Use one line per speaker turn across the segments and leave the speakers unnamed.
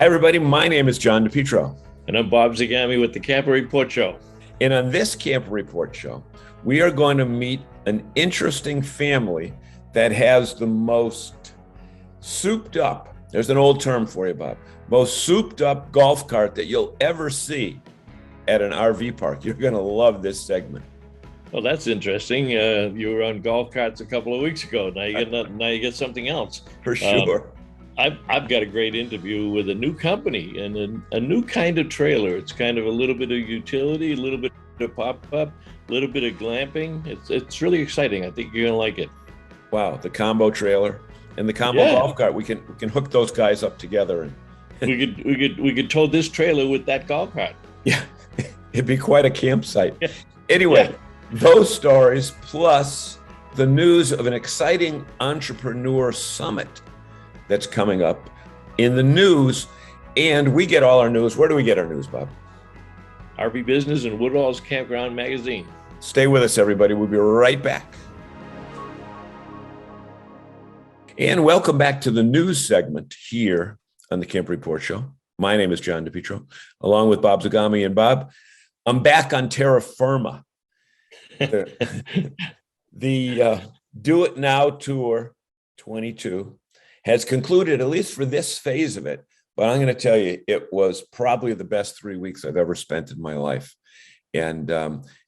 Hi, everybody. My name is John DePietro.
And I'm Bob Zagami with the Camper Report Show.
And on this Camp Report show, we are going to meet an interesting family that has the most souped up, there's an old term for you, Bob, most souped up golf cart that you'll ever see at an RV park. You're going to love this segment.
Well, that's interesting. You were on golf carts a couple of weeks ago. Now you get something else.
For
Um,
sure.
I've got a great interview with a new company and a new kind of trailer. It's kind of a little bit of utility, a little bit of pop up, a little bit of glamping. It's really exciting. I think you're gonna like it.
Wow, the combo trailer and the combo
Yeah,
golf cart. We can hook those guys up together and
we could tow this trailer with that golf cart.
yeah, it'd be quite a campsite.
Yeah,
Anyway,
yeah.
those stories plus the news of an exciting entrepreneur summit that's coming up in the news. And we get all our news. Where do we get our news, Bob?
RV Business and Woodall's Campground Magazine.
Stay with us, everybody. We'll be right back. And welcome back to the news segment here on the Camp Report Show. My name is John DePietro, along with Bob Zagami. And Bob, I'm back on terra firma. The Do It Now Tour 22 has concluded, at least for this phase of it. But I'm going to tell you, it was probably the best 3 weeks I've ever spent in my life. And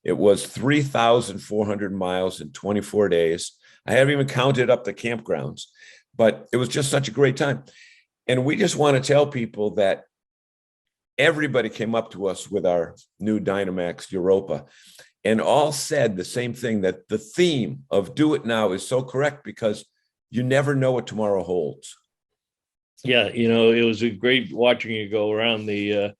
it was 3,400 miles in 24 days. I haven't even counted up the campgrounds, but it was just such a great time. And we just want to tell people that everybody came up to us with our new Dynamax Europa and all said the same thing, that the theme of Do It Now is so correct because you never know what tomorrow holds.
Yeah, it was a great watching you go around the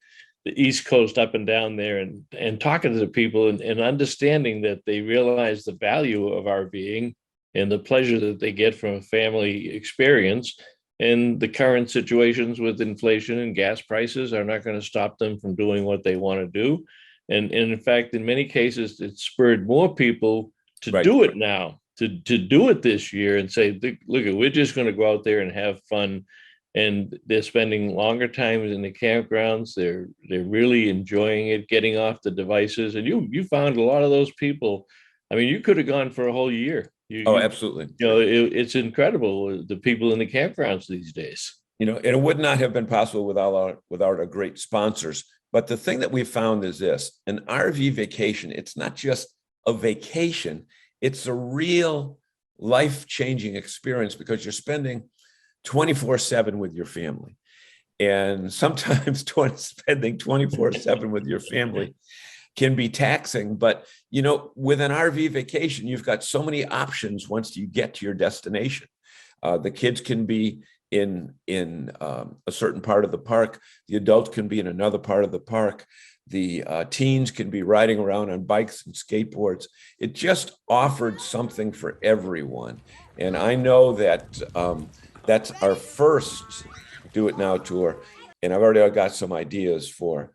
East Coast up and down there and talking to the people and understanding that they realize the value of RVing and the pleasure that they get from a family experience. And the current situations with inflation and gas prices are not going to stop them from doing what they want to do. And in fact, in many cases, it spurred more people to
Right.
do it now, to do it this year and say, look, we're just going to go out there and have fun. And they're spending longer times in the campgrounds. They're really enjoying it, getting off the devices. And you found a lot of those people. I mean, you could have gone for a whole year.
Oh, absolutely.
It's incredible the people in the campgrounds these days.
And it would not have been possible without our great sponsors. But the thing that we found is this: an RV vacation, it's not just a vacation, it's a real life-changing experience because you're spending 24/7 with your family. And sometimes spending 24/7 with your family can be taxing. But, with an RV vacation, you've got so many options once you get to your destination. The kids can be in a certain part of the park. The adults can be in another part of the park. The teens can be riding around on bikes and skateboards. It just offered something for everyone. And I know that that's our first Do It Now tour. And I've already got some ideas for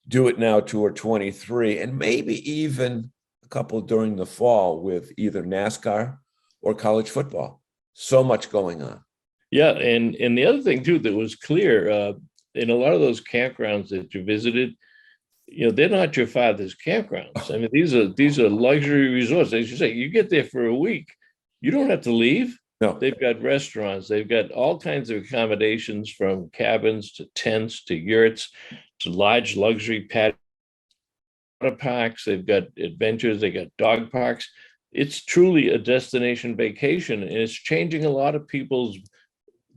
Do It Now Tour 23, and maybe even a couple during the fall with either NASCAR or college football. So much going on.
Yeah, and the other thing too that was clear in a lot of those campgrounds that you visited, they're not your father's campgrounds. I mean, these are luxury resorts. As you say, you get there for a week, you don't have to leave.
No.
They've got restaurants, they've got all kinds of accommodations from cabins to tents to yurts to large luxury patio parks. They've got adventures, they got dog parks. It's truly a destination vacation, and it's changing a lot of people's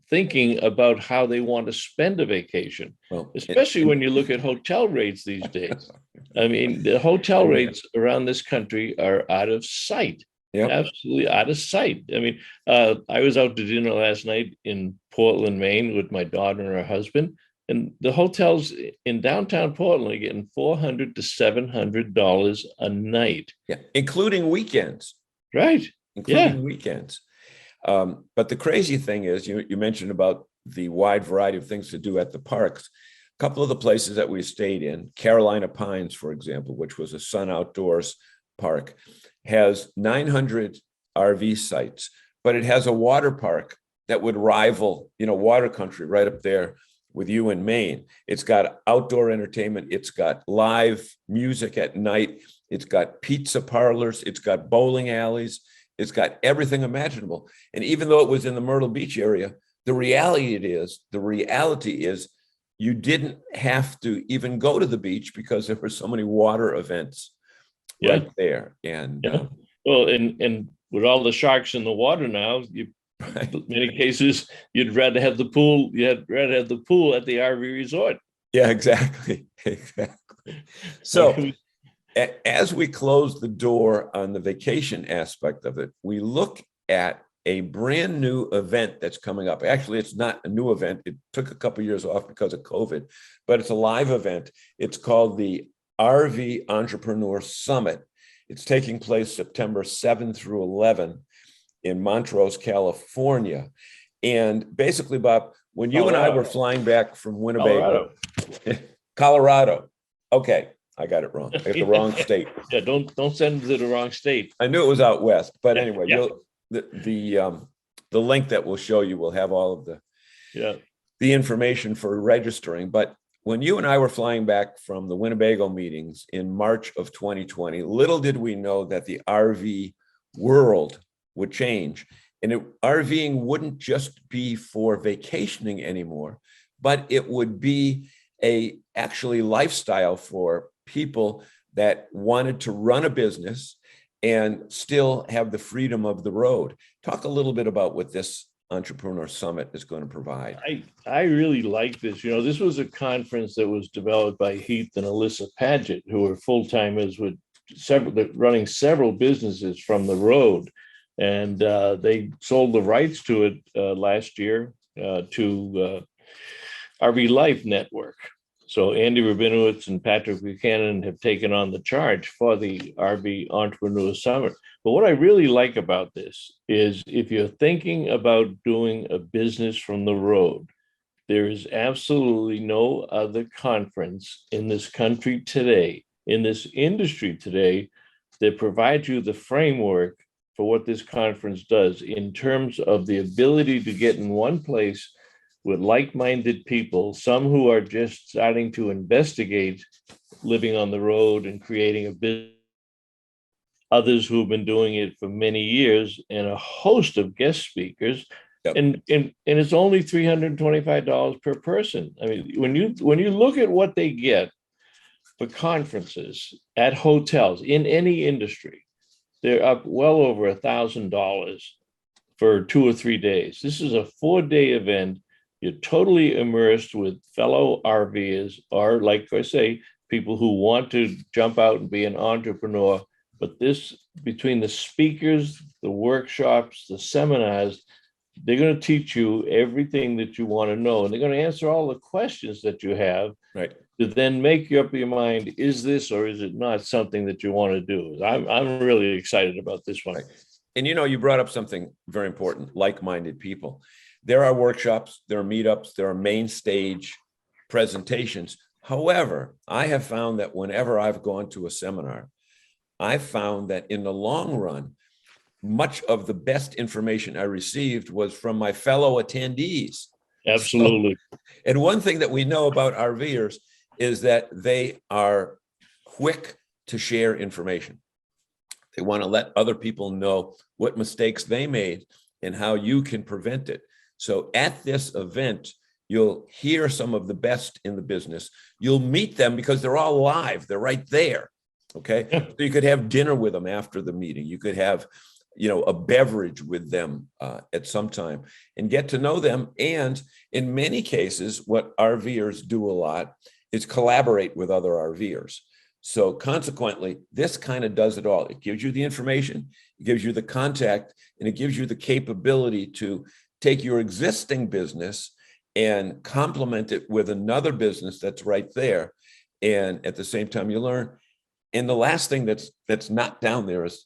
thinking about how they want to spend a vacation,
Well,
especially when you look at hotel rates these days. I mean, the hotel rates around this country are out of sight,
yeah.
absolutely out of sight. I mean, I was out to dinner last night in Portland, Maine with my daughter and her husband, and the hotels in downtown Portland are getting $400 to $700 a night.
Yeah, including weekends.
Right.
Including
Yeah.
weekends. But the crazy thing is, you mentioned about the wide variety of things to do at the parks. A couple of the places that we stayed in, Carolina Pines, for example, which was a Sun Outdoors park, has 900 RV sites, but it has a water park that would rival, water country right up there with you in Maine. It's got outdoor entertainment. It's got live music at night. It's got pizza parlors. It's got bowling alleys. It's got everything imaginable. And even though it was in the Myrtle Beach area, the reality is you didn't have to even go to the beach because there were so many water events right there. And
well, and with all the sharks in the water now, in many cases, you'd rather have the pool. You'd rather have the pool at the RV resort.
Yeah, exactly. So as we close the door on the vacation aspect of it, we look at a brand new event that's coming up. Actually, it's not a new event. It took a couple of years off because of COVID, but it's a live event. It's called the RV Entrepreneur Summit. It's taking place September 7 through 11 in Montrose, California. And basically, Bob, when you and I were flying back from Winnebago, Colorado. Okay, I got it wrong. I got the wrong state.
Yeah, don't send it to the wrong state.
I knew it was out west, but anyway, the link that we'll show you will have all of the information for registering. But when you and I were flying back from the Winnebago meetings in March of 2020, little did we know that the RV world would change. And RVing wouldn't just be for vacationing anymore, but it would be actually lifestyle for people that wanted to run a business and still have the freedom of the road. Talk a little bit about what this Entrepreneur Summit is going to provide.
I really like this. This was a conference that was developed by Heath and Alyssa Paget, who are full-timers with running several businesses from the road. And they sold the rights to it last year to RV Life Network. So Andy Rabinowitz and Patrick Buchanan have taken on the charge for the RV Entrepreneur Summit. But what I really like about this is if you're thinking about doing a business from the road, there is absolutely no other conference in this country today, in this industry today, that provides you the framework for what this conference does in terms of the ability to get in one place with like-minded people, some who are just starting to investigate living on the road and creating a business, others who have been doing it for many years, and a host of guest speakers. Yep. And it's only $325 per person. I mean, when you look at what they get for conferences at hotels in any industry, they're up well over $1,000 for 2 or 3 days. This is a 4-day event. You're totally immersed with fellow RVers, or like I say, people who want to jump out and be an entrepreneur. But this, between the speakers, the workshops, the seminars, they're going to teach you everything that you want to know. And they're going to answer all the questions that you have, right, to then make up your mind, is this or is it not something that you want to do? I'm really excited about this one.
Right. And you brought up something very important, like-minded people. There are workshops, there are meetups, there are main stage presentations. However, I have found that whenever I've gone to a seminar, I've found that in the long run, much of the best information I received was from my fellow attendees.
Absolutely.
And one thing that we know about RVers is that they are quick to share information. They want to let other people know what mistakes they made and how you can prevent it. So at this event, you'll hear some of the best in the business. You'll meet them because they're all live. They're right there. Okay. Yeah. So you could have dinner with them after the meeting. You could have, a beverage with them at some time and get to know them. And in many cases, what RVers do a lot is collaborate with other RVers. So consequently, this kind of does it all. It gives you the information, it gives you the contact, and it gives you the capability to take your existing business and complement it with another business that's right there. And at the same time, you learn. And the last thing that's not down there is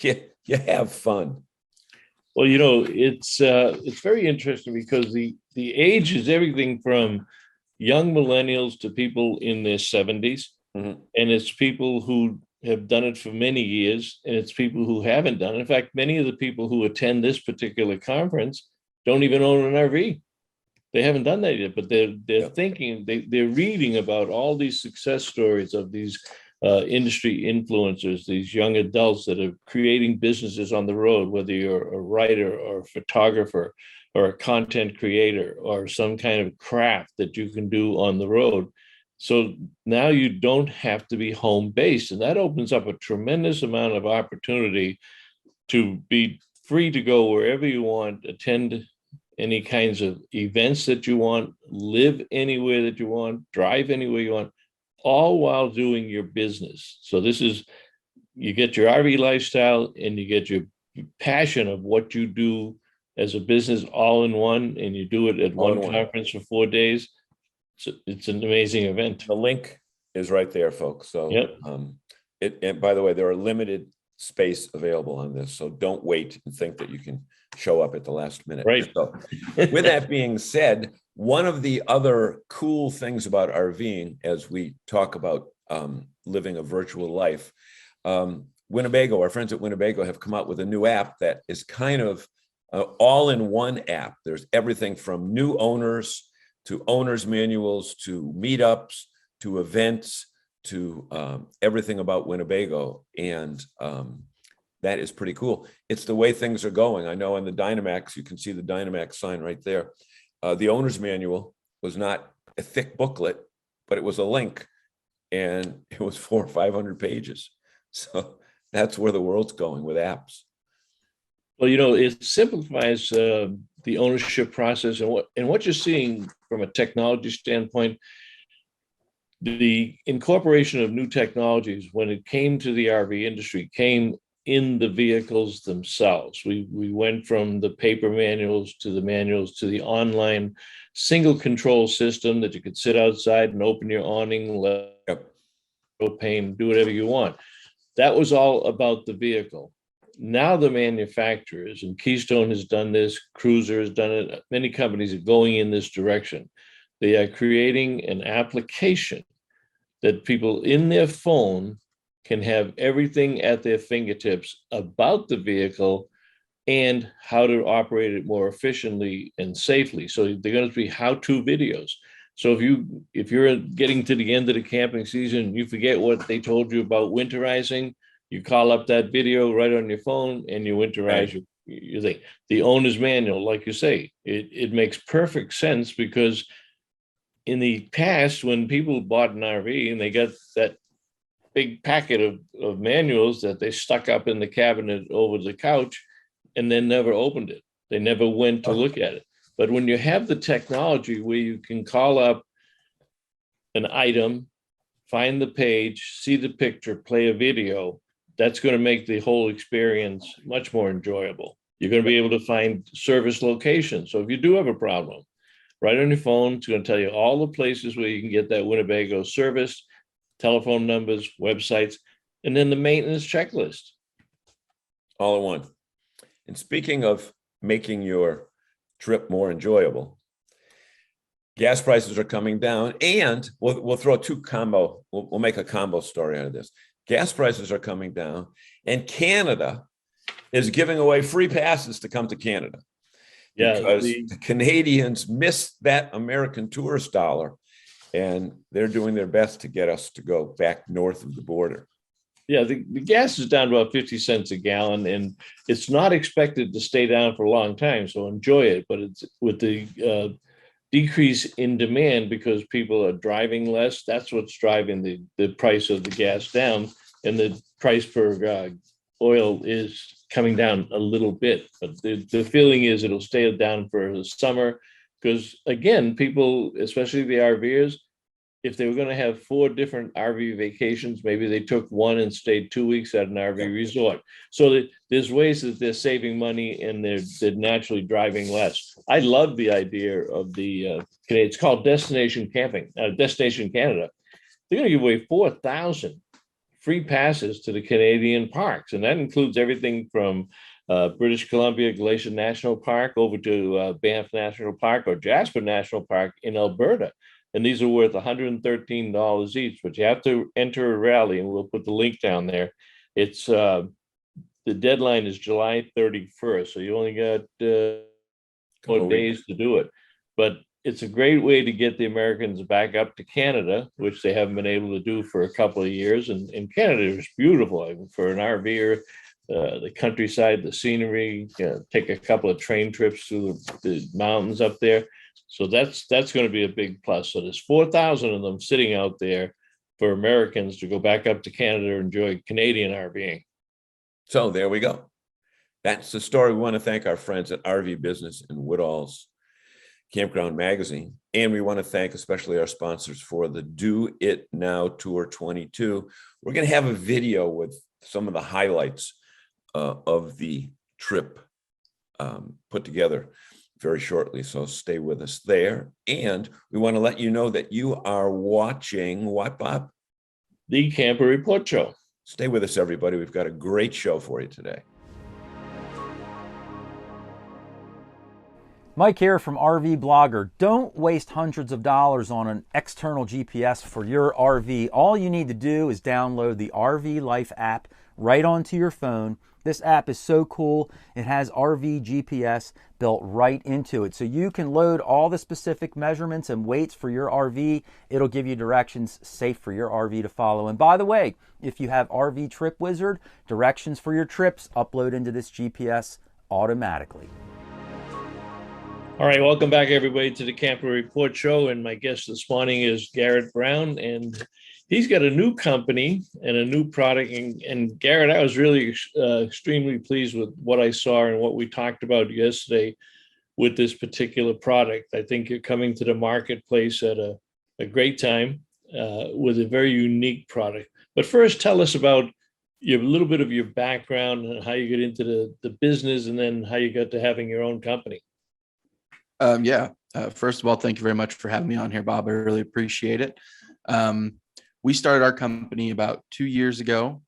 you have fun.
Well, it's very interesting because the age is everything from young millennials to people in their 70s. Mm-hmm. And it's people who have done it for many years, and it's people who haven't done it. In fact, many of the people who attend this particular conference don't even own an RV. They haven't done that yet, but they're
Yeah.
thinking, they're reading about all these success stories of these industry influencers, these young adults that are creating businesses on the road, whether you're a writer or a photographer or a content creator or some kind of craft that you can do on the road. So now you don't have to be home based, and that opens up a tremendous amount of opportunity to be free to go wherever you want, attend any kinds of events that you want, live anywhere that you want, drive anywhere you want, all while doing your business. So this is, you get your RV lifestyle and you get your passion of what you do as a business all in one, and you do it at
All in
one
one.
conference for 4 days. So it's an amazing event.
The link is right there, folks. So
Yep.
and by the way, there are limited space available on this, so don't wait and think that you can show up at the last minute.
Right.
So with that being said, one of the other cool things about RVing, as we talk about living a virtual life, Winnebago, our friends at Winnebago have come out with a new app that is kind of all-in-one app. There's everything from new owners to owners manuals to meetups to events to everything about Winnebago. And that is pretty cool. It's the way things are going. I know on the Dynamax, you can see the Dynamax sign right there. The owner's manual was not a thick booklet, but it was a link, and it was 400 or 500 pages. So that's where the world's going with apps.
Well, it simplifies the ownership process, and what you're seeing from a technology standpoint, the incorporation of new technologies when it came to the RV industry came in the vehicles themselves. We went from the paper manuals to the online single control system that you could sit outside and open your awning, let propane, do whatever you want. That was all about the vehicle. Now the manufacturers, and Keystone has done this, Cruiser has done it, many companies are going in this direction. They are creating an application that people in their phone can have everything at their fingertips about the vehicle and how to operate it more efficiently and safely. So they're going to be how-to videos. So if you're getting to the end of the camping season and you forget what they told you about winterizing, you call up that video right on your phone and you winterize your thing. The owner's manual, like you say, it makes perfect sense, because in the past, when people bought an RV and they got that big packet of manuals that they stuck up in the cabinet over the couch and then never opened it. They never went to look at it. But when you have the technology where you can call up an item, find the page, see the picture, play a video, that's going to make the whole experience much more enjoyable. You're going to be able to find service locations. So if you do have a problem, right on your phone, it's going to tell you all the places where you can get that Winnebago service, telephone numbers, websites, and then the maintenance checklist.
All in one. And speaking of making your trip more enjoyable, gas prices are coming down, and we'll throw two combo. We'll make a combo story out of this. Gas prices are coming down, and Canada is giving away free passes to come to Canada.
Yeah,
because the Canadians miss that American tourist dollar, and they're doing their best to get us to go back north of the border.
Yeah, the gas is down to about 50 cents a gallon, and it's not expected to stay down for a long time, so enjoy it. But it's with the decrease in demand because people are driving less, that's what's driving the price of the gas down, and the price per oil is coming down a little bit. But the feeling is it'll stay down for the summer, because again, people, especially the RVers, if they were going to have 4 different RV vacations, maybe they took one and stayed 2 weeks at an RV resort. So there's ways that they're saving money and they're naturally driving less. I love the idea of it's called Destination Camping, Destination Canada. They're going to give away 4,000 free passes to the Canadian parks. And that includes everything from British Columbia Glacier National Park over to Banff National Park or Jasper National Park in Alberta. And these are worth $113 each, but you have to enter a rally, and we'll put the link down there. It's the deadline is July 31st, so you only got 4 days to do it. But it's a great way to get the Americans back up to Canada, which they haven't been able to do for a couple of years. And Canada is beautiful. I mean, for an RVer, the countryside, the scenery, take a couple of train trips through the mountains up there. So that's going to be a big plus. So there's 4,000 of them sitting out there for Americans to go back up to Canada and enjoy Canadian RVing.
So there we go. That's the story. We want to thank our friends at RV Business and Woodall's Campground Magazine. And we want to thank especially our sponsors for the Do It Now Tour 22. We're going to have a video with some of the highlights of the trip put together very shortly. So stay with us there. And we want to let you know that you are watching what, Bob?
The Camper Report Show.
Stay with us, everybody. We've got a great show for you today.
Mike here from RV Blogger. Don't waste hundreds of dollars on an external GPS for your RV. All you need to do is download the RV Life app right onto your phone. This app is so cool. It has RV GPS built right into it. So you can load all the specific measurements and weights for your RV. It'll give you directions safe for your RV to follow. And by the way, if you have RV Trip Wizard, directions for your trips upload into this GPS automatically.
All right, welcome back, everybody, to the Camper Report Show. And my guest this morning is Garrett Brown, and he's got a new company and a new product. And Garrett, I was really extremely pleased with what I saw and what we talked about yesterday with this particular product. I think you're coming to the marketplace at a great time with a very unique product. But first, tell us about a little bit of your background and how you get into the business, and then how you got to having your own company.
First of all, thank you very much for having me on here, Bob. I really appreciate it. We started our company about 2 years ago.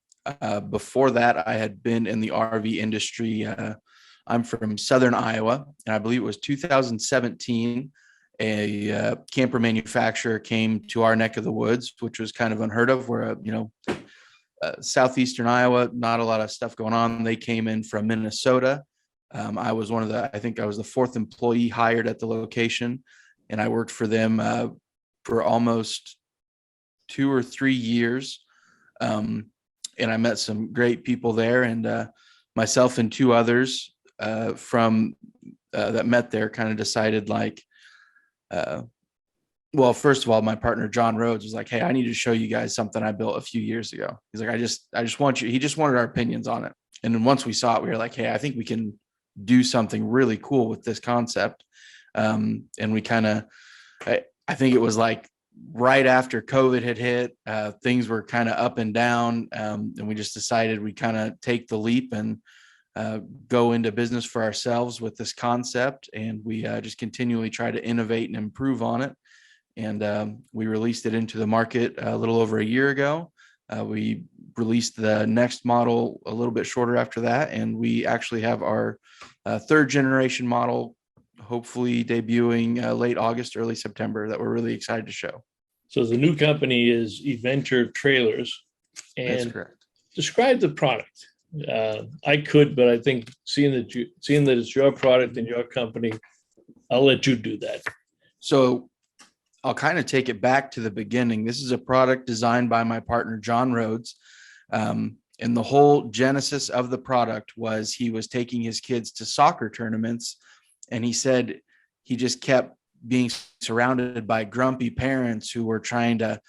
Before that, I had been in the RV industry. I'm from Southern Iowa, and I believe it was 2017. A camper manufacturer came to our neck of the woods, which was kind of unheard of. We're, southeastern Iowa, not a lot of stuff going on. They came in from Minnesota. I was I think I was the fourth employee hired at the location, and I worked for them for almost 2 or 3 years. And I met some great people there, and myself and two others from that met there kind of decided well, first of all, my partner, John Rhodes, was like, "Hey, I need to show you guys something I built a few years ago." He's like, I just want you, he just wanted our opinions on it. And then once we saw it, we were like, "Hey, I think we can do something really cool with this concept." And we kind of, I think it was like right after COVID had hit, things were kind of up and down. And we just decided we kind of take the leap and go into business for ourselves with this concept. And we just continually try to innovate and improve on it. And we released it into the market a little over a year ago. We released the next model a little bit shorter after that. And we actually have our third generation model, hopefully debuting late August, early September, that we're really excited to show.
So the new company is Eventure Trailers. And
that's correct.
Describe the product. I could, but I think seeing that it's your product and your company, I'll let you do that.
So I'll kind of take it back to the beginning. This is a product designed by my partner, John Rhodes. And the whole genesis of the product was he was taking his kids to soccer tournaments. And he said he just kept being surrounded by grumpy parents who were trying to,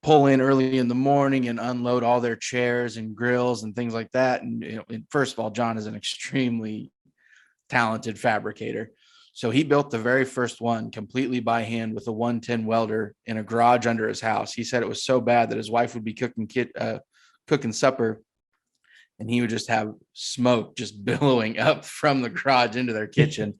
pull in early in the morning and unload all their chairs and grills and things like that. And, first of all, John is an extremely talented fabricator. So he built the very first one completely by hand with a 110 welder in a garage under his house. He said it was so bad that his wife would be cooking supper, and he would just have smoke just billowing up from the garage into their kitchen.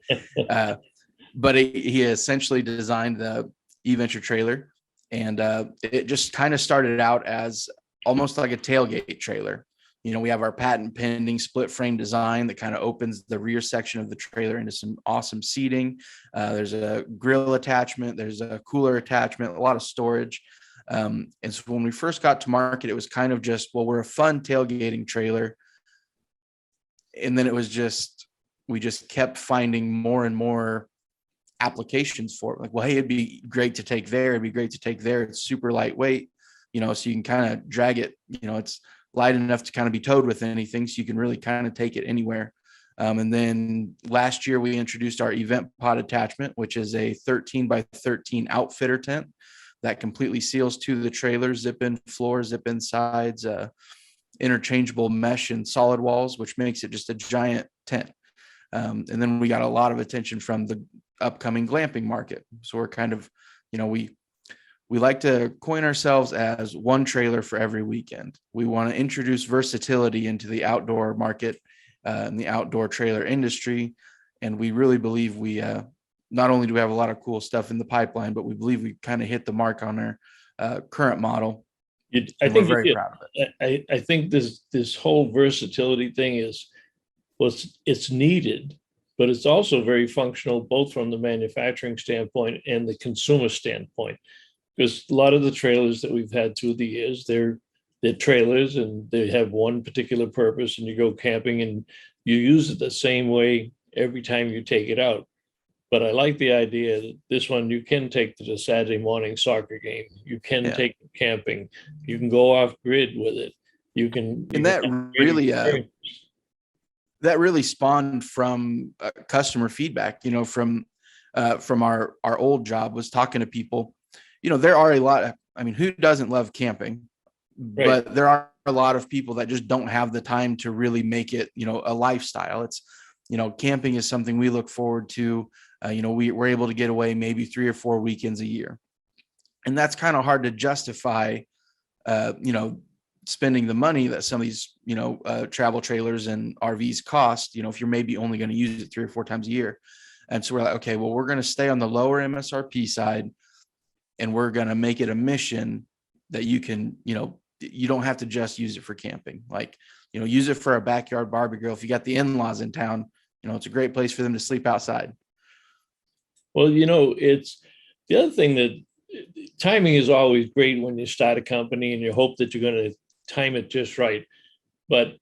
But he essentially designed the Eventure trailer, and it just kind of started out as almost like a tailgate trailer. We have our patent pending split frame design that kind of opens the rear section of the trailer into some awesome seating. There's a grill attachment. There's a cooler attachment, a lot of storage. And so when we first got to market, it was kind of just, well, we're a fun tailgating trailer. And then it was just, we just kept finding more and more applications for it. Like, well, hey, it'd be great to take there. It'd be great to take there. It's super lightweight, so you can kind of drag it, it's light enough to kind of be towed with anything. So you can really kind of take it anywhere. And then last year we introduced our event pod attachment, which is a 13 by 13 outfitter tent that completely seals to the trailer, zip in floors, zip in sides, interchangeable mesh and solid walls, which makes it just a giant tent. And then we got a lot of attention from the upcoming glamping market. So we're kind of, we like to coin ourselves as one trailer for every weekend. We want to introduce versatility into the outdoor market and the outdoor trailer industry. And we really believe we, not only do we have a lot of cool stuff in the pipeline, but we believe we kind of hit the mark on our current model.
I think
we're very proud of it.
I think this whole versatility thing it's needed, but it's also very functional, both from the manufacturing standpoint and the consumer standpoint. Because a lot of the trailers that we've had through the years, they're trailers and they have one particular purpose, and you go camping and you use it the same way every time you take it out. But I like the idea that this one you can take to the Saturday morning soccer game. You can take it camping. You can go off grid with it.
And that really spawned from customer feedback, from our old job, was talking to people. There are a lot of, who doesn't love camping?
Right.
But there are a lot of people that just don't have the time to really make it, a lifestyle. It's, camping is something we look forward to. We're able to get away maybe 3 or 4 weekends a year. And that's kind of hard to justify, spending the money that some of these, travel trailers and RVs cost, if you're maybe only going to use it 3 or 4 times a year. And so we're like, okay, well, we're going to stay on the lower MSRP side, and we're going to make it a mission that you can, you don't have to just use it for camping. Like, use it for a backyard barbecue. If you got the in-laws in town, it's a great place for them to sleep outside.
Well, it's the other thing that timing is always great when you start a company and you hope that you're going to time it just right. But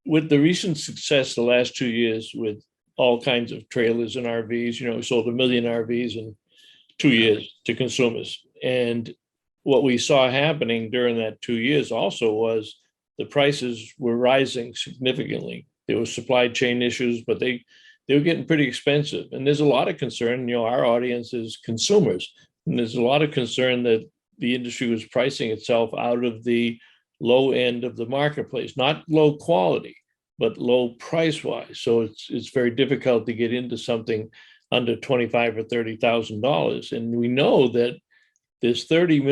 with the recent success the last 2 years with all kinds of trailers and RVs, we sold 1 million RVs in 2 years to consumers. And what we saw happening during that 2 years also was the prices were rising significantly. There were supply chain issues, but they were getting pretty expensive. And there's a lot of concern, our audience is consumers. And there's a lot of concern that the industry was pricing itself out of the low end of the marketplace, not low quality, but low price wise. So it's very difficult to get into something under $25,000 or $30,000. And we know that there's 33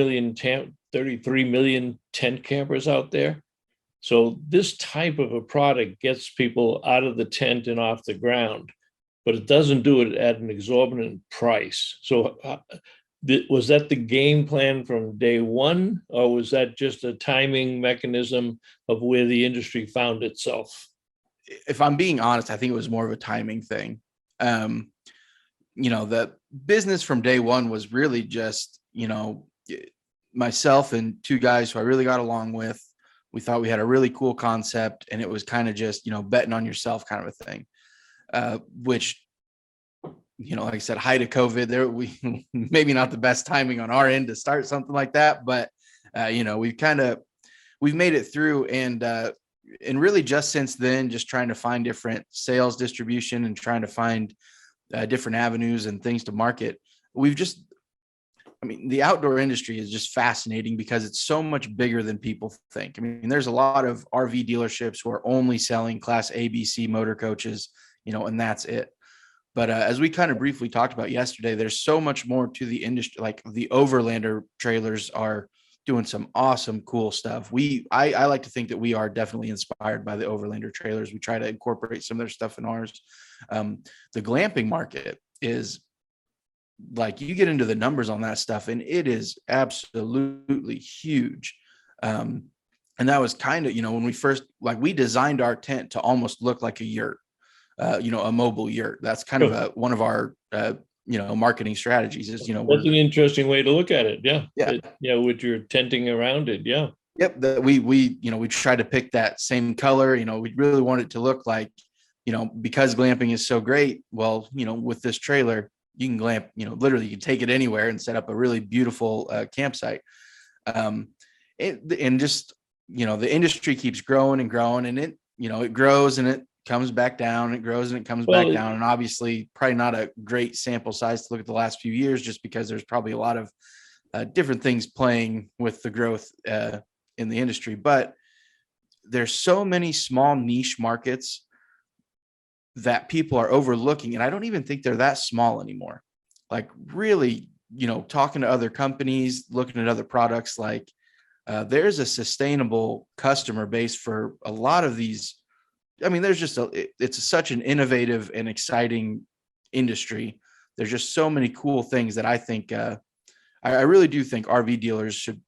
million tent campers out there. So this type of a product gets people out of the tent and off the ground, but it doesn't do it at an exorbitant price. So was that the game plan from day one, or was that just a timing mechanism of where the industry found itself?
If I'm being honest, I think it was more of a timing thing. The business from day one was really just, myself and 2 guys who I really got along with. We thought we had a really cool concept, and it was kind of just, betting on yourself kind of a thing, which, like I said, height of COVID there, we maybe not the best timing on our end to start something like that, but, we've made it through, and really just since then, just trying to find different sales distribution and trying to find different avenues and things to market. The outdoor industry is just fascinating because it's so much bigger than people think. There's a lot of RV dealerships who are only selling Class A, B, C motor coaches, and that's it. But as we kind of briefly talked about yesterday, there's so much more to the industry. Like the Overlander trailers are doing some awesome, cool stuff. I like to think that we are definitely inspired by the Overlander trailers. We try to incorporate some of their stuff in ours. The glamping market is, like, you get into the numbers on that stuff and it is absolutely huge. And that was kind of, when we first, we designed our tent to almost look like a yurt, a mobile yurt. That's kind of one of our, marketing strategies is,
that's an interesting way to look at it.
Yeah.
With your tenting around it. Yeah.
Yep. We tried to pick that same color, we really want it to look like, because glamping is so great. Well, with this trailer, you can glamp, literally you can take it anywhere and set up a really beautiful campsite. And just, the industry keeps growing and growing, and it grows and it comes back down. It grows and it comes back down. And obviously probably not a great sample size to look at the last few years, just because there's probably a lot of different things playing with the growth in the industry. But there's so many small niche markets that people are overlooking. And I don't even think they're that small anymore. Like really, talking to other companies, looking at other products, like there's a sustainable customer base for a lot of these. I mean, it's such an innovative and exciting industry. There's just so many cool things that I think, I really do think RV dealers should,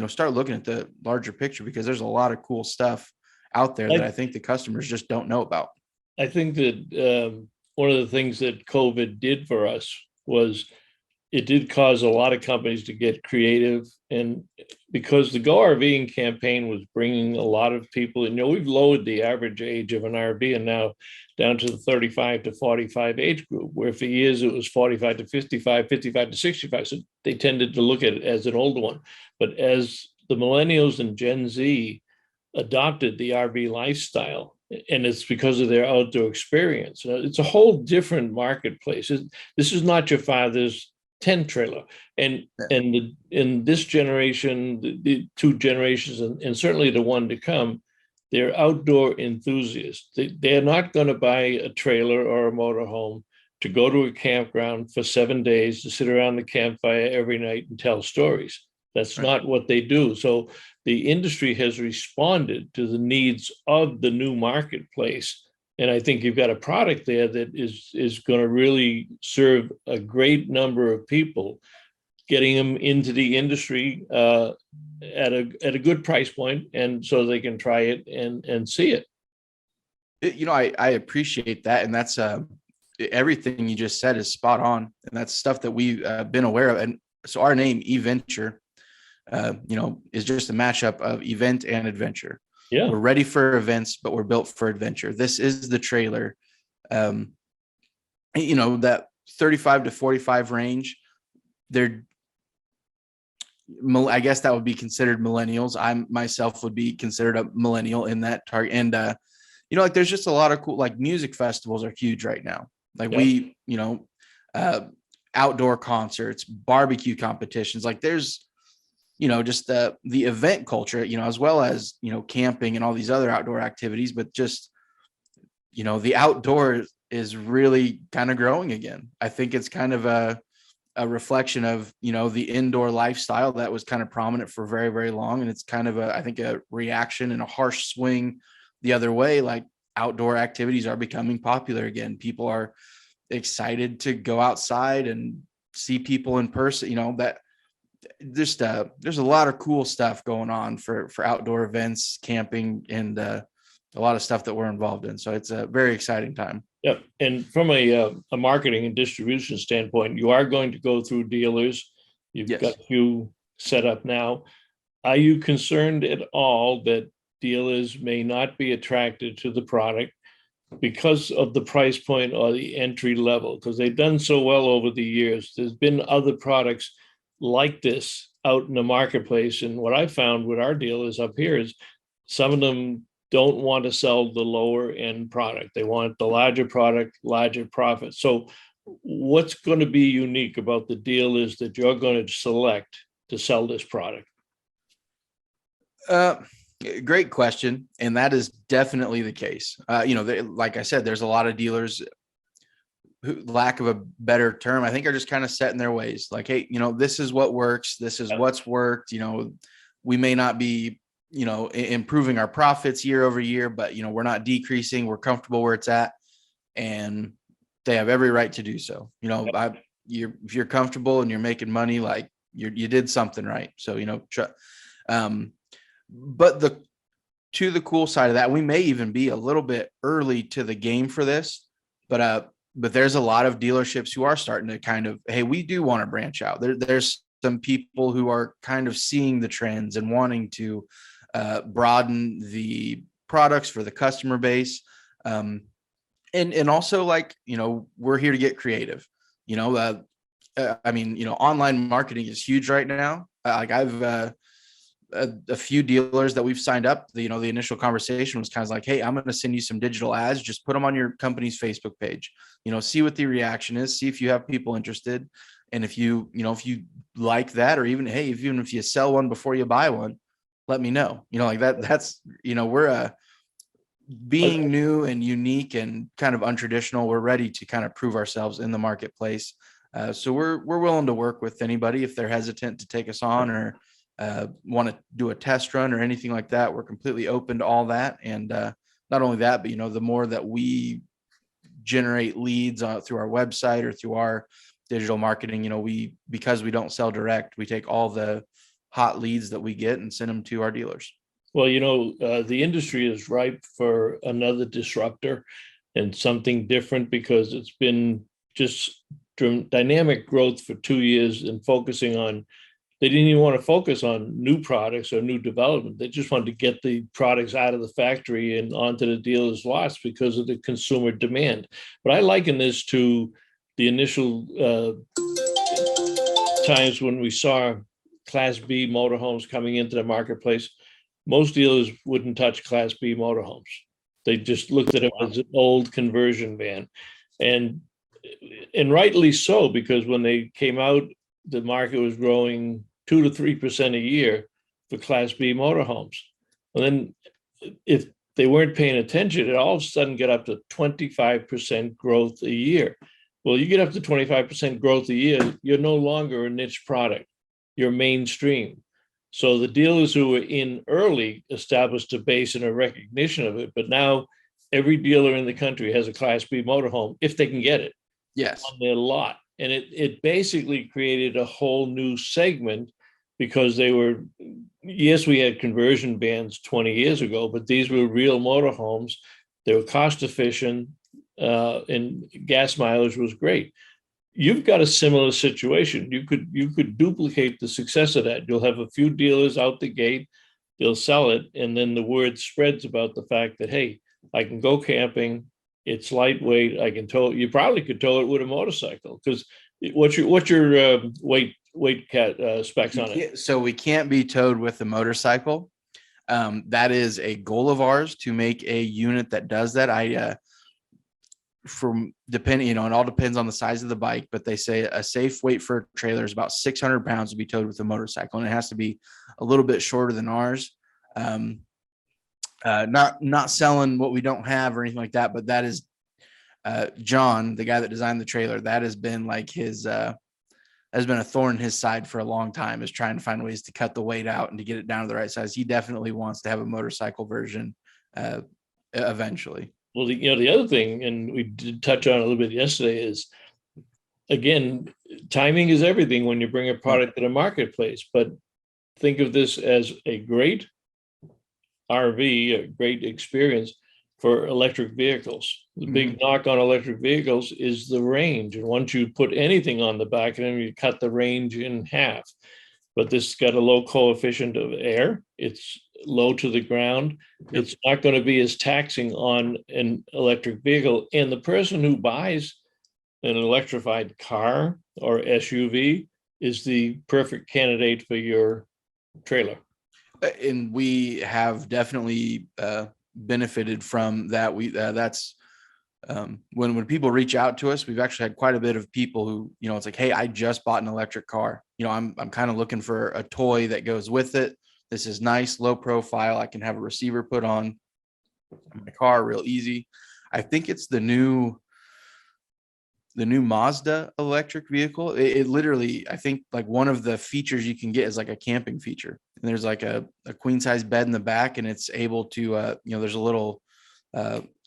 start looking at the larger picture, because there's a lot of cool stuff out there that I think the customers just don't know about.
I think that one of the things that COVID did for us was it did cause a lot of companies to get creative, and because the Go RVing campaign was bringing a lot of people, we've lowered the average age of an RV and now down to the 35 to 45 age group, where for years it was 45 to 55, 55 to 65. So they tended to look at it as an older one. But as the millennials and Gen Z adopted the RV lifestyle, and it's because of their outdoor experience, it's a whole different marketplace. This is not your father's tent trailer, and in this generation, the two generations, and certainly the one to come, they're outdoor enthusiasts. They're not going to buy a trailer or a motorhome to go to a campground for 7 days to sit around the campfire every night and tell stories. That's not what they do. So the industry has responded to the needs of the new marketplace. And I think you've got a product there that is going to really serve a great number of people, getting them into the industry at a good price point, and so they can try it and see it.
I appreciate that, and that's everything you just said is spot on, and that's stuff that we've been aware of. And so our name Eventure, is just a mashup of event and adventure.
Yeah,
we're ready for events, but we're built for adventure. This is the trailer. That 35 to 45 range, I guess that would be considered millennials. I myself would be considered a millennial in that target. And, there's just a lot of cool, like music festivals are huge right now. Like outdoor concerts, barbecue competitions, like there's, just the event culture, as well as, camping and all these other outdoor activities, but just, the outdoor is really kind of growing again. I think it's kind of a reflection of, the indoor lifestyle that was kind of prominent for very, very long. And it's kind of I think a reaction and a harsh swing the other way. Like outdoor activities are becoming popular again. People are excited to go outside and see people in person, that just there's a lot of cool stuff going on for outdoor events, camping, and a lot of stuff that we're involved in. So it's a very exciting time.
Yep. And from a marketing and distribution standpoint, you are going to go through dealers. You've got a few set up now. Are you concerned at all that dealers may not be attracted to the product because of the price point or the entry level? Because they've done so well over the years. There's been other products like this out in the marketplace. And what I found with our dealers up here is some of them don't want to sell the lower end product. They want the larger product, larger profit. So what's going to be unique about the dealers that you're going to select to sell this product?
Great question. And that is definitely the case. Like I said, there's a lot of dealers who, lack of a better term, I think are just kind of set in their ways. Like, hey, this is what works. This is what's worked. We may not be, improving our profits year over year, but, we're not decreasing. We're comfortable where it's at, and they have every right to do so. If you're comfortable and you're making money, like you did something right. So, but to the cool side of that, we may even be a little bit early to the game for this, but there's a lot of dealerships who are starting to kind of, hey, we do want to branch out. There's some people who are kind of seeing the trends and wanting to broaden the products for the customer base. And also, like, we're here to get creative. I mean, online marketing is huge right now. Like I've a few dealers that we've signed up, the initial conversation was kind of like, hey, I'm going to send you some digital ads, just put them on your company's Facebook page, see what the reaction is, see if you have people interested. And if you like that, or even, hey, even if you sell one before you buy one, let me know, like that's, we're being new and unique and kind of untraditional. We're ready to kind of prove ourselves in the marketplace. So we're willing to work with anybody if they're hesitant to take us on, or want to do a test run or anything like that. We're completely open to all that. And not only that, but the more that we generate leads through our website or through our digital marketing, because we don't sell direct, we take all the hot leads that we get and send them to our dealers.
Well, the industry is ripe for another disruptor and something different, because it's been just dynamic growth for 2 years and they didn't even want to focus on new products or new development. They just wanted to get the products out of the factory and onto the dealer's lots because of the consumer demand. But I liken this to the initial times when we saw Class B motorhomes coming into the marketplace. Most dealers wouldn't touch Class B motorhomes. They just looked at it as an old conversion van. And rightly so, because when they came out, the market was growing 2 to 3% a year for Class B motorhomes. And then if they weren't paying attention, it all of a sudden get up to 25% growth a year. Well, you get up to 25% growth a year, you're no longer a niche product. You're mainstream. So the dealers who were in early established a base and a recognition of it. But now every dealer in the country has a Class B motorhome, if they can get it,
yes,
on their lot. And it basically created a whole new segment, because yes, we had conversion vans 20 years ago, but these were real motorhomes. They were cost efficient, and gas mileage was great. You've got a similar situation. You could duplicate the success of that. You'll have a few dealers out the gate, they'll sell it, and then the word spreads about the fact that, hey, I can go camping, it's lightweight, I can tow it. You probably could tow it with a motorcycle, because what's your weight cat specs on it?
So we can't be towed with a motorcycle. That is a goal of ours, to make a unit that does that. Depending, it all depends on the size of the bike, but they say a safe weight for a trailer is about 600 pounds to be towed with a motorcycle, and it has to be a little bit shorter than ours. Not selling what we don't have or anything like that, but that is John, the guy that designed the trailer. That has been like has been a thorn in his side for a long time, is trying to find ways to cut the weight out and to get it down to the right size. He definitely wants to have a motorcycle version eventually.
Well, the other thing, and we did touch on a little bit yesterday, is, again, timing is everything when you bring a product to the marketplace. But think of this as a great RV, a great experience for electric vehicles. The big knock on electric vehicles is the range. And once you put anything on the back of them, you cut the range in half. But this has got a low coefficient of air. It's low to the ground. Yep. It's not going to be as taxing on an electric vehicle. And the person who buys an electrified car or SUV is the perfect candidate for your trailer.
And we have definitely benefited from that. That's when people reach out to us, we've actually had quite a bit of people who, it's like, hey, I just bought an electric car. I'm kind of looking for a toy that goes with it. This is nice, low profile. I can have a receiver put on my car real easy. I think it's the new Mazda electric vehicle. It literally, I think, like, one of the features you can get is like a camping feature. And there's like a queen size bed in the back, and it's able to, there's a little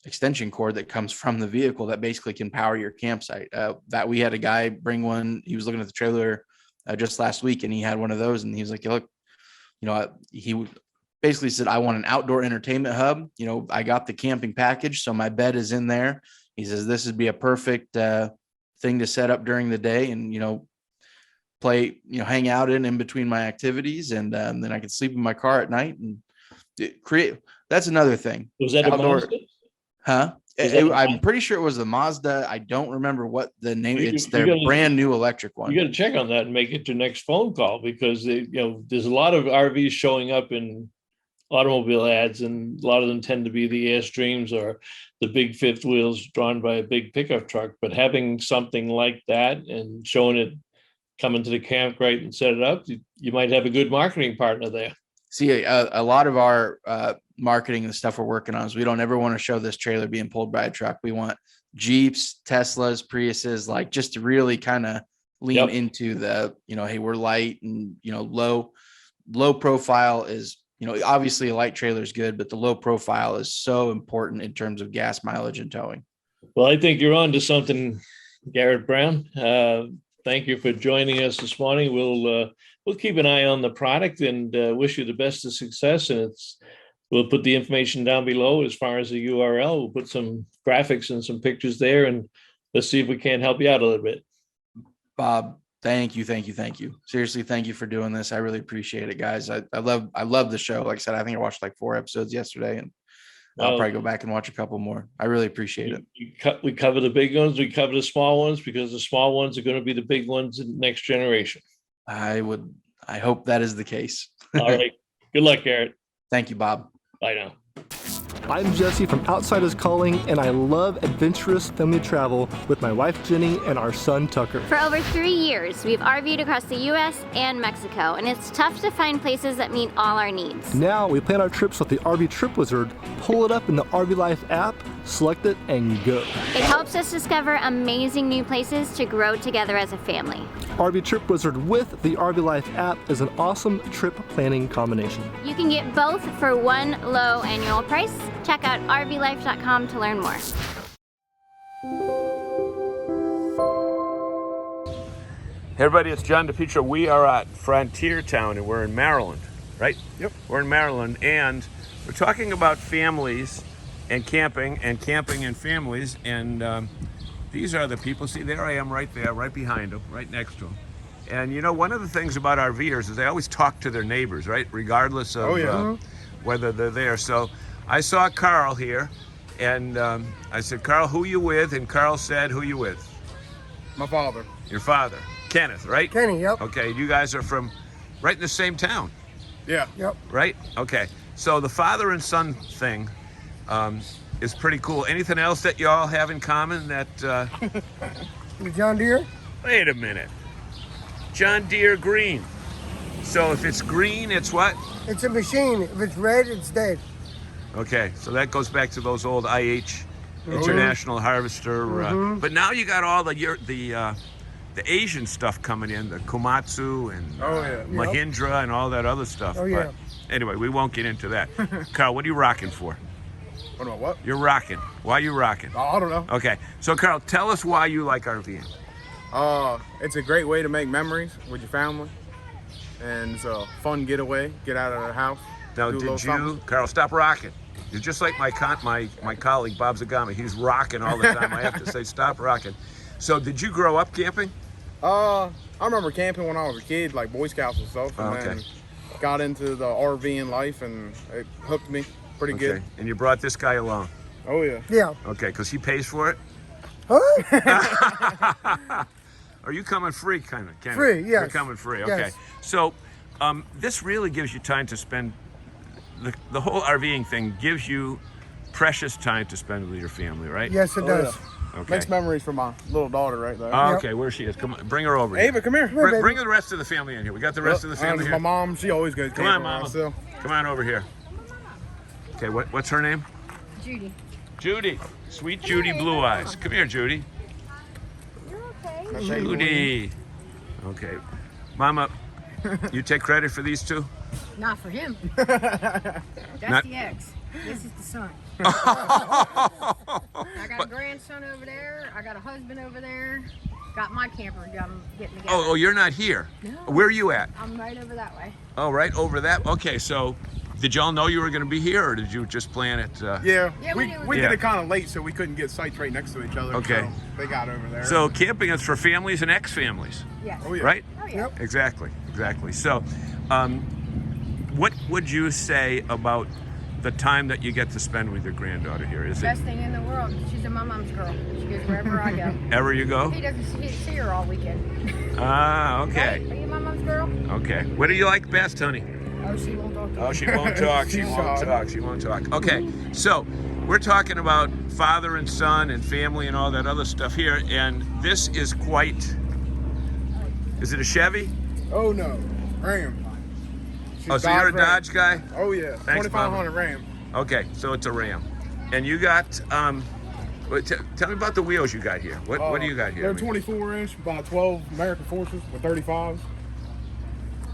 extension cord that comes from the vehicle that basically can power your campsite. That we had a guy bring one. He was looking at the trailer just last week, and he had one of those, and he was like, look, he basically said, I want an outdoor entertainment hub. I got the camping package, so my bed is in there. He says this would be a perfect thing to set up during the day and, play, hang out in between my activities. And then I could sleep in my car at night and create. That's another thing.
Was that outdoor?
Huh? I'm pretty sure it was the Mazda. I don't remember what the name. It's their brand new electric one.
You got to check on that and make it your next phone call, because there's a lot of RVs showing up in automobile ads, and a lot of them tend to be the Airstreams or the big fifth wheels drawn by a big pickup truck. But having something like that and showing it coming to the campground and set it up, you might have a good marketing partner there.
See, a lot of our marketing and stuff we're working on is we don't ever want to show this trailer being pulled by a truck. We want Jeeps, Teslas, Priuses, like just to really kind of lean into the, hey, we're light and, low profile is, obviously a light trailer is good, but the low profile is so important in terms of gas mileage and towing.
Well, I think you're on to something, Garrett Brown. Thank you for joining us this morning. We'll keep an eye on the product and wish you the best of success. And we'll put the information down below as far as the URL. We'll put some graphics and some pictures there, and let's see if we can help you out a little bit.
Bob, thank you. Seriously, thank you for doing this. I really appreciate it, guys. I love the show. Like I said, I think I watched like 4 episodes yesterday, and I'll probably go back and watch a couple more. I really appreciate it.
We cover the big ones. We cover the small ones, because the small ones are going to be the big ones in the next generation.
I hope that is the case.
All right. Good luck, Garrett.
Thank you, Bob.
Bye now.
I'm Jesse from Outsiders Calling, and I love adventurous family travel with my wife Jenny and our son Tucker.
For over 3 years, we've RV'd across the U.S. and Mexico, and it's tough to find places that meet all our needs.
Now we plan our trips with the RV Trip Wizard, pull it up in the RV Life app, select it, and go.
It helps us discover amazing new places to grow together as a family.
RV Trip Wizard with the RV Life app is an awesome trip planning combination.
You can get both for one low annual price. Check out rvlife.com to learn more.
Hey everybody, it's John DePietro. We are at Frontier Town and we're in Maryland, right?
Yep.
We're in Maryland, and we're talking about families and camping and families, and these are the people. See, there I am right there, right behind them, right next to them. And one of the things about RVers is they always talk to their neighbors, right? Regardless of whether they're there. So I saw Carl here, and I said, Carl, who you with? And Carl said, who you with?
My father.
Your father, Kenneth, right?
Kenny, yep.
Okay, you guys are from right in the same town.
Yeah. Yep.
Right? Okay. So the father and son thing is pretty cool. Anything else that you all have in common that...
The John Deere?
Wait a minute. John Deere green. So if it's green, it's what?
It's a machine. If it's red, it's dead.
Okay, so that goes back to those old IH International Harvester. But now you got all the Asian stuff coming in, the Komatsu and Mahindra and all that other stuff.
Oh, yeah.
But anyway, we won't get into that. Carl, what are you rocking for?
What about what?
You're rocking. Why are you rocking?
I don't know.
Okay, so Carl, tell us why you like RVing.
It's a great way to make memories with your family. And it's a fun getaway, get out of the house.
Now, Carl, stop rocking. You're just like my colleague, Bob Zagami. He's rocking all the time. I have to say, stop rocking. So did you grow up camping?
I remember camping when I was a kid, like Boy Scouts and stuff. And then got into the RVing life, and it hooked me pretty good.
And you brought this guy along?
Oh, yeah. Yeah.
Okay, because he pays for it?
Huh?
Are you coming free, kind of? Ken?
Free, yes.
You're coming free, okay.
Yes.
So this really gives you time to spend, the whole RVing thing gives you precious time to spend with your family, right?
Yes, it does.
Yeah. Okay.
Makes memories for my little daughter right there.
Oh, okay, where she is. Come on, bring her over here.
Ava, come here.
Bring the rest of the family in here. We got the rest of the family here.
My mom, she always goes
camping. Come on, Mama. Still. Come on over here. Okay, what's her name?
Judy.
Judy. Sweet Judy Blue Eyes. Come here, Judy.
You're okay.
Judy. Okay. Mama, you take credit for these two?
Not for him. That's the ex. This is the son. I got a grandson over there. I got a husband over there. Got my camper getting together.
Oh, you're not here?
No.
Where are you at?
I'm right over that way.
Oh, right over that? Okay, so did y'all know you were going to be here, or did you just plan it?
Yeah,
we
did it kind of late, so we couldn't get sites right next to each other.
Okay.
So they got over there.
So camping is for families and ex-families,
Yes.
Oh, yeah.
right?
Oh, yeah.
Yep.
Exactly. So what would you say about the time that you get to spend with your granddaughter here? Is it
Best thing in the world. She's a my mom's girl. She goes wherever I go.
ever you go?
He doesn't see her all weekend.
Ah, okay.
Right? Are you my mom's girl?
Okay. What do you like best, honey?
Oh, she won't talk to me.
Oh, she won't talk. She won't talk. She won't talk. Okay, so we're talking about father and son and family and all that other stuff here, and this is quite. Is it a Chevy?
Oh no, Ram. She's
Oh, so you're a
Ram.
Dodge guy?
Oh yeah,
Thanks,
2500 Ram.
Okay, so it's a Ram, and you got. Tell me about the wheels you got here. What do you got here?
They're 24 inch by 12 American Forces with 35s.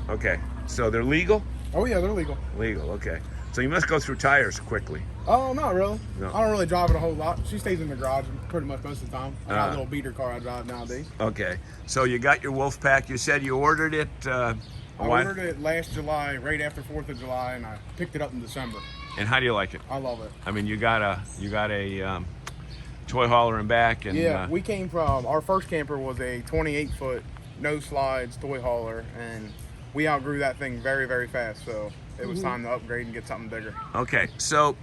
Okay, so they're legal.
Oh yeah, they're legal.
Legal. Okay, so you must go through tires quickly.
Oh, not really.
No.
I don't really drive it a whole lot. She stays in the garage pretty much most of the time. I got a
Ah.
little beater car I drive nowadays.
Okay, so you got your wolf pack. You said you ordered it.
I ordered it last July, right after 4th of July, and I picked it up in December.
And how do you like it?
I love it.
I mean, you got a toy hauler in back, and
Yeah, we came from, our first camper was a 28-foot no slides toy hauler, and we outgrew that thing very, very fast. So it was time to upgrade and get something bigger.
okay. So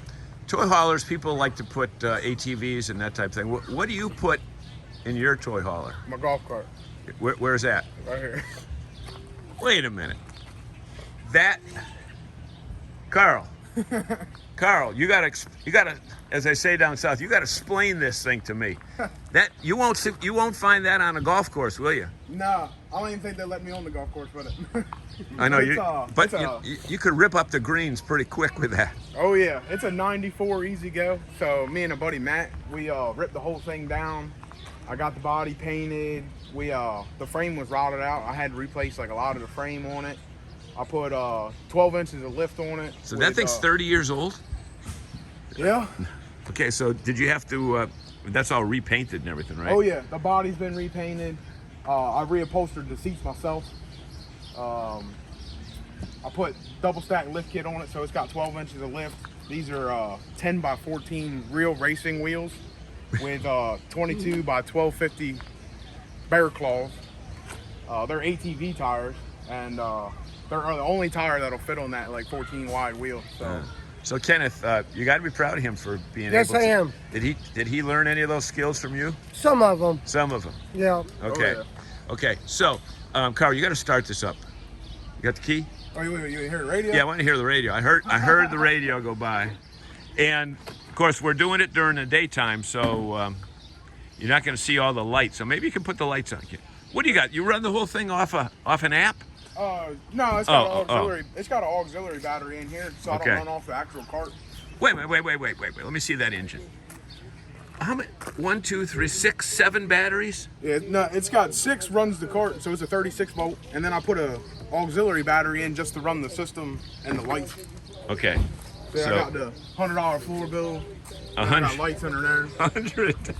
toy haulers, people like to put ATVs and that type of thing. What do you put in your toy hauler?
My golf cart,
Where's that?
right here.
Wait a minute. That, Carl. Carl, you gotta, as I say down south, you gotta explain this thing to me. That you won't find that on a golf course, will you?
Nah, I don't even think they let me on the golf course with it.
I know
It's
you could rip up the greens pretty quick with that.
Oh yeah, it's a 94 Easy Go. So me and a buddy Matt, we ripped the whole thing down. I got the body painted. The frame was rotted out. I had to replace like a lot of the frame on it. I put 12 inches of lift on it.
So that thing's 30 years old?
Yeah.
Okay, so did you have to, that's all repainted and everything, right?
Oh yeah, the body's been repainted. I reupholstered the seats myself. I put double stack lift kit on it, so it's got 12 inches of lift. These are 10 by 14 real racing wheels with 22 by 1250 bear claws. They're ATV tires, and they're the only tire that'll fit on that like 14 wide wheel.
So Kenneth, you got to be proud of him for being
Yes,
able to.
I am.
Did he learn any of those skills from you?
Some of them.
Some of them.
Yeah.
Okay.
Oh,
Okay. So, Carl, you got to start this up. You got the key?
Oh, you hear the radio?
Yeah, I want to hear the radio. I heard the radio go by, and of course we're doing it during the daytime, so you're not going to see all the lights. So maybe you can put the lights on. What do you got? You run the whole thing off an app?
No, it's got an auxiliary. It's got an auxiliary battery in here, so I
Okay.
don't run off the actual cart.
Wait. Let me see that engine. How many? 1, 2, 3, 6, 7 batteries?
Yeah, no, it's got 6 runs the cart, so it's a 36 volt, and then I put a auxiliary battery in just to run the system and the lights.
Okay.
So I got the $100 floor bill. I got
100.
lights under there.
100.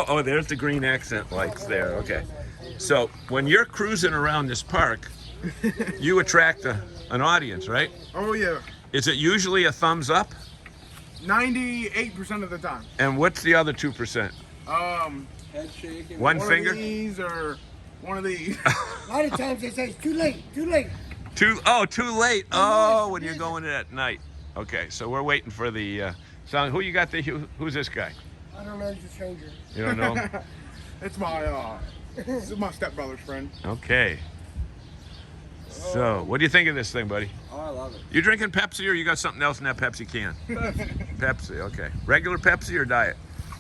Oh, there's the green accent lights there. Okay. So when you're cruising around this park, you attract an audience, right?
Oh yeah,
Is it usually a thumbs up?
98% of the time.
And what's the other 2%?
Head shaking.
One finger?
Of these or one of these.
A lot of times they say it's too late, too late.
Too late. Oh, when you're going at night. Okay, so we're waiting for the song. Who you got? Who's this guy?
I don't know, he's a stranger.
You don't know?
It's my stepbrother's friend.
Okay. So, what do you think of this thing, buddy?
Oh, I love it.
You drinking Pepsi or you got something else in that Pepsi can? Pepsi, okay. Regular Pepsi or diet?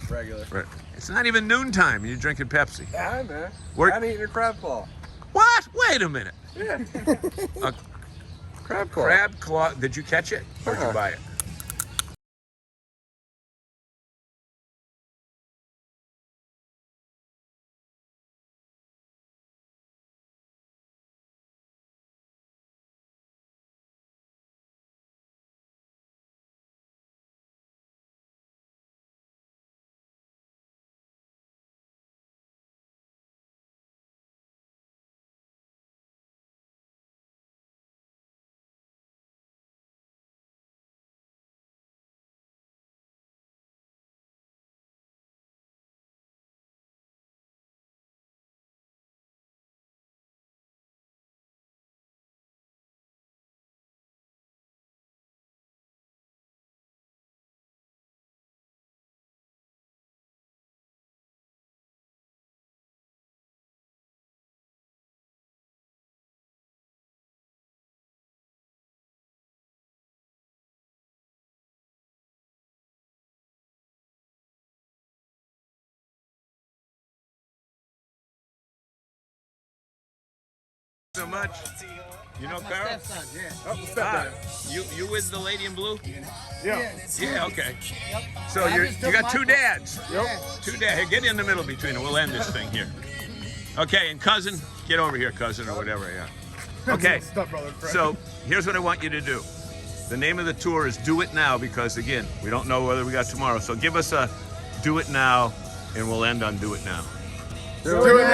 Regular.
Right. It's not even noontime and you're drinking Pepsi.
Yeah, man.
We're-
I'm eating a crab claw.
What? Wait a minute.
Yeah.
A
Crab claw.
crab claw. Did you catch it or did you buy it? So much. You know Carl?
Stepson, yeah.
Oh, the stepdad.
You with the lady in blue?
Yeah.
Yeah, okay. So
I
you
just took
got
my
two
part.
dads.
Yep.
Two dads. Hey, get in the middle between them. We'll end this thing here. Okay, and cousin, get over here, cousin, or whatever. Yeah. Okay.
Stepbrother, Fred.
So here's what I want you to do. The name of the tour is Do It Now because again, we don't know whether we got tomorrow. So give us a Do It Now, and we'll end on Do It Now.
Do it